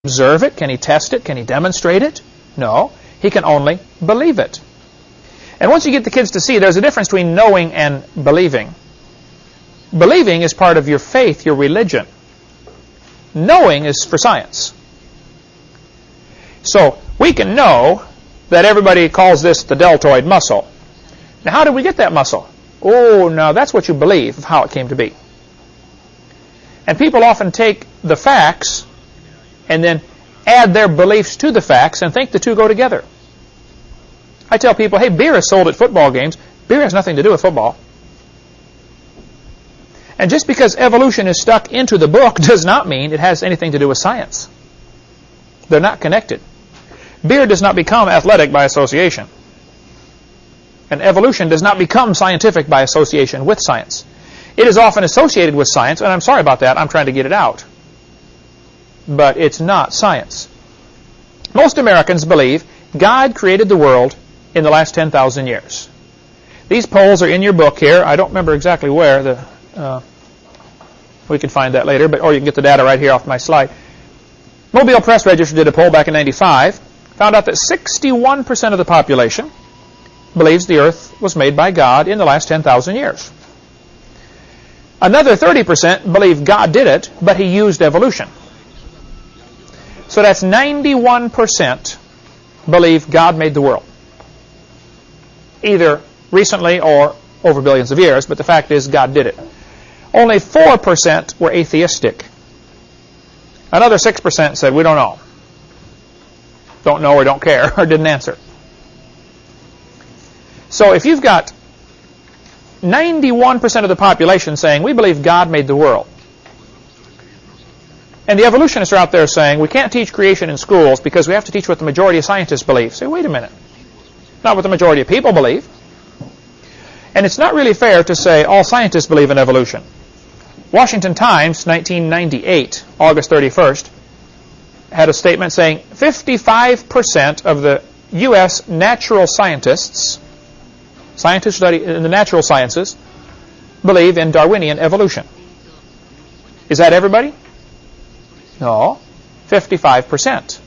observe it? Can he test it? Can he demonstrate it? No. He can only believe it. And once you get the kids to see, there's a difference between knowing and believing. Believing is part of your faith, your religion. Knowing is for science. So we can know that everybody calls this the deltoid muscle. Now, how did we get that muscle? Oh, now that's what you believe of how it came to be. And people often take the facts and then add their beliefs to the facts and think the two go together. I tell people, hey, beer is sold at football games. Beer has nothing to do with football. And just because evolution is stuck into the book does not mean it has anything to do with science. They're not connected. Beer does not become athletic by association. And evolution does not become scientific by association with science. It is often associated with science, and I'm sorry about that. I'm trying to get it out. But it's not science. Most Americans believe God created the world in the last 10,000 years. These polls are in your book here. I don't remember exactly where. We can find that later, or you can get the data right here off my slide. Mobile Press Register did a poll back in '95. Found out that 61% of the population believes the earth was made by God in the last 10,000 years. Another 30% believe God did it, but he used evolution. So that's 91% believe God made the world. Either recently or over billions of years, but the fact is God did it. Only 4% were atheistic. Another 6% said, we don't know. Don't know or don't care or didn't answer. So if you've got 91% of the population saying, we believe God made the world, and the evolutionists are out there saying, we can't teach creation in schools because we have to teach what the majority of scientists believe. Say, wait a minute. Not what the majority of people believe. And it's not really fair to say all scientists believe in evolution. Washington Times, 1998, August 31st, had a statement saying 55% of the U.S. natural scientists who study in the natural sciences, believe in Darwinian evolution. Is that everybody? No, 55%.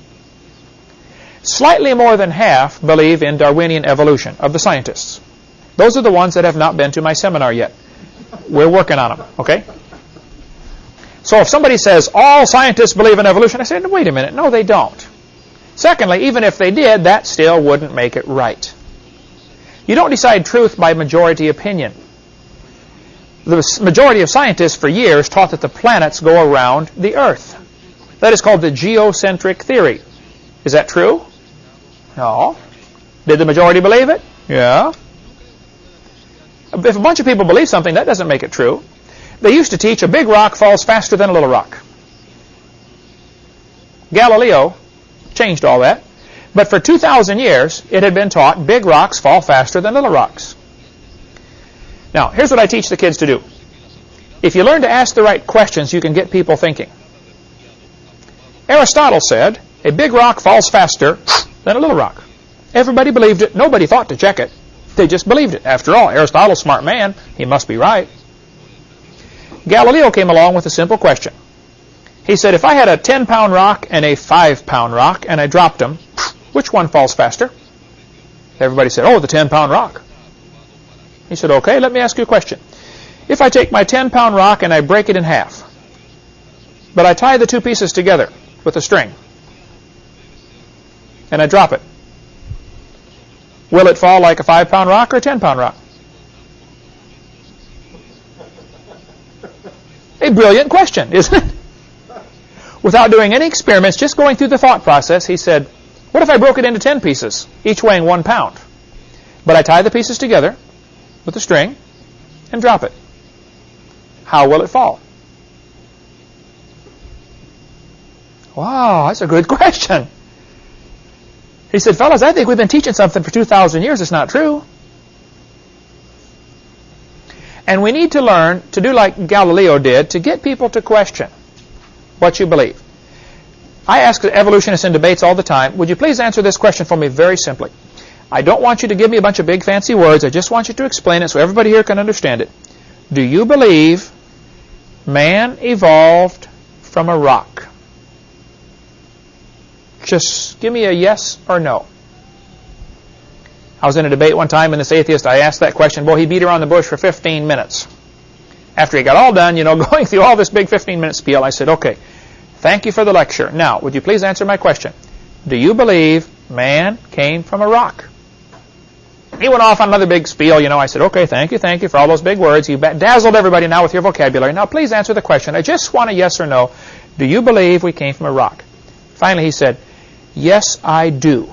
Slightly more than half believe in Darwinian evolution of the scientists. Those are the ones that have not been to my seminar yet. We're working on them, okay? So if somebody says, all scientists believe in evolution, I say, wait a minute, no, they don't. Secondly, even if they did, that still wouldn't make it right. You don't decide truth by majority opinion. The majority of scientists for years taught that the planets go around the Earth. That is called the geocentric theory. Is that true? No. Did the majority believe it? Yeah. If a bunch of people believe something, that doesn't make it true. They used to teach a big rock falls faster than a little rock. Galileo changed all that. But for 2,000 years, it had been taught big rocks fall faster than little rocks. Now, here's what I teach the kids to do. If you learn to ask the right questions, you can get people thinking. Aristotle said, a big rock falls faster than a little rock. Everybody believed it. Nobody thought to check it. They just believed it. After all, Aristotle's a smart man. He must be right. Galileo came along with a simple question. He said, if I had a 10-pound rock and a 5-pound rock and I dropped them, which one falls faster? Everybody said, oh, the 10-pound rock. He said, okay, let me ask you a question. If I take my 10-pound rock and I break it in half, but I tie the two pieces together with a string, and I drop it, will it fall like a 5-pound rock or a 10-pound rock? A brilliant question, isn't it? Without doing any experiments, just going through the thought process, he said, what if I broke it into 10 pieces, each weighing 1 pound? But I tie the pieces together with a string and drop it. How will it fall? Wow, that's a good question. He said, fellas, I think we've been teaching something for 2,000 years that's not true. And we need to learn to do like Galileo did, to get people to question what you believe. I ask evolutionists in debates all the time, would you please answer this question for me very simply? I don't want you to give me a bunch of big fancy words. I just want you to explain it so everybody here can understand it. Do you believe man evolved from a rock? Just give me a yes or no. I was in a debate one time, and this atheist, I asked that question. Boy, he beat around the bush for 15 minutes. After he got all done, going through all this big 15-minute spiel, I said, okay, thank you for the lecture. Now, would you please answer my question? Do you believe man came from a rock? He went off on another big spiel. I said, okay, thank you for all those big words. You dazzled everybody now with your vocabulary. Now, please answer the question. I just want a yes or no. Do you believe we came from a rock? Finally, he said, yes, I do.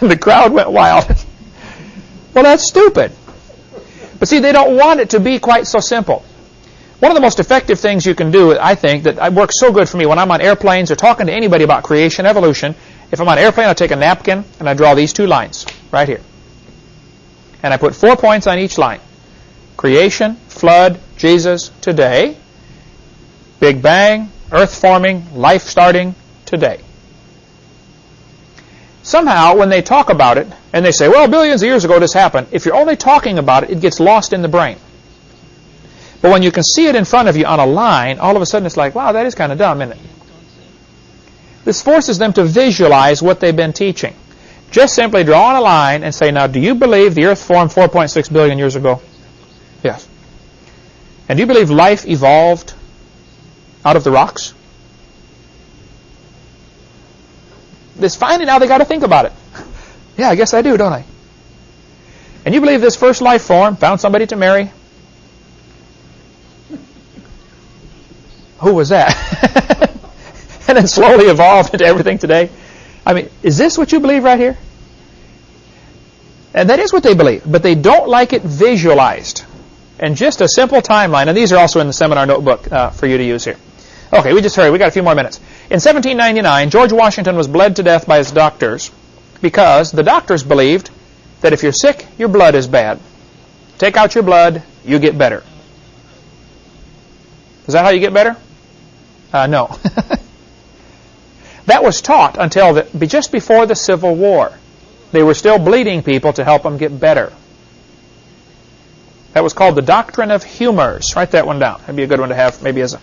And the crowd went wild. Well, that's stupid. But see, they don't want it to be quite so simple. One of the most effective things you can do, I think, that works so good for me when I'm on airplanes or talking to anybody about creation, evolution, if I'm on an airplane, I take a napkin and I draw these two lines right here. And I put 4 points on each line. Creation, flood, Jesus, today. Big Bang, earth forming, life starting, today. Somehow, when they talk about it, and they say, well, billions of years ago this happened, if you're only talking about it, it gets lost in the brain. But when you can see it in front of you on a line, all of a sudden it's like, wow, that is kind of dumb, isn't it? This forces them to visualize what they've been teaching. Just simply draw on a line and say, now, do you believe the earth formed 4.6 billion years ago? Yes. And do you believe life evolved out of the rocks? This finally now they got to think about it. Yeah, I guess I do, don't I? And you believe this first life form found somebody to marry? Who was that? And then slowly evolved into everything today. I mean, is this what you believe right here? And that is what they believe, but they don't like it visualized. And just a simple timeline, and these are also in the seminar notebook for you to use here. Okay, we just hurry. We got a few more minutes. In 1799, George Washington was bled to death by his doctors because the doctors believed that if you're sick, your blood is bad. Take out your blood, you get better. Is that how you get better? No. That was taught until just before the Civil War. They were still bleeding people to help them get better. That was called the doctrine of humors. Write that one down. That'd be a good one to have maybe as a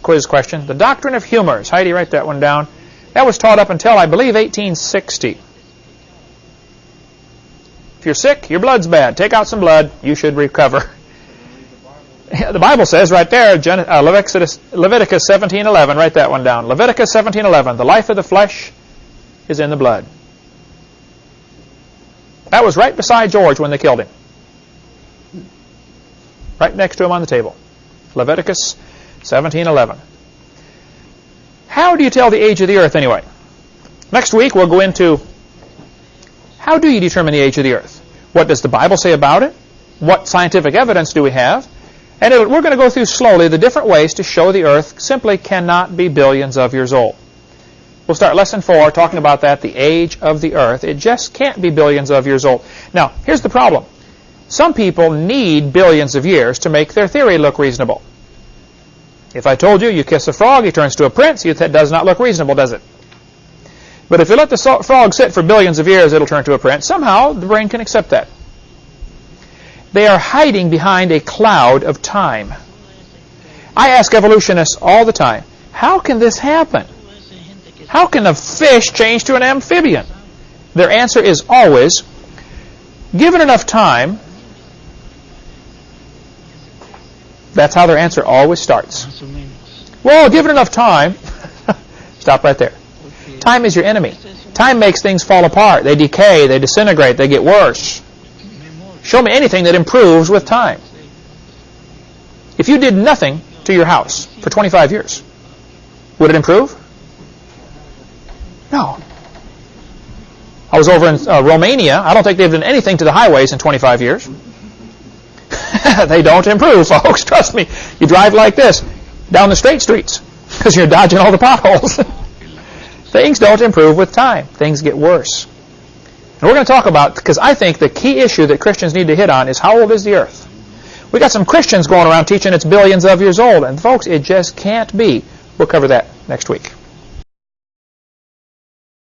quiz question. The doctrine of humors. Heidi, write that one down. That was taught up until, I believe, 1860. If you're sick, your blood's bad. Take out some blood, you should recover. The Bible says right there, Leviticus 17:11. Write that one down. Leviticus 17:11. The life of the flesh is in the blood. That was right beside George when they killed him. Right next to him on the table. Leviticus 17:11. How do you tell the age of the earth anyway? Next week we'll go into how do you determine the age of the earth? What does the Bible say about it? What scientific evidence do we have? And we're going to go through slowly the different ways to show the earth simply cannot be billions of years old. We'll start lesson 4 talking about that, the age of the earth. It just can't be billions of years old. Now, here's the problem. Some people need billions of years to make their theory look reasonable. If I told you, you kiss a frog, he turns to a prince, that does not look reasonable, does it? But if you let the frog sit for billions of years, it'll turn to a prince. Somehow, the brain can accept that. They are hiding behind a cloud of time. I ask evolutionists all the time, how can this happen? How can a fish change to an amphibian? Their answer is always, given enough time. That's how their answer always starts. Well, given enough time. Stop right there. Time is your enemy. Time makes things fall apart. They decay, they disintegrate, they get worse. Show me anything that improves with time. If you did nothing to your house for 25 years, would it improve? No. I was over in Romania. I don't think they've done anything to the highways in 25 years. They don't improve, folks. Trust me. You drive like this down the straight streets because you're dodging all the potholes. Things don't improve with time. Things get worse. And we're going to talk about, because I think the key issue that Christians need to hit on is how old is the earth? We got some Christians going around teaching it's billions of years old. And folks, it just can't be. We'll cover that next week.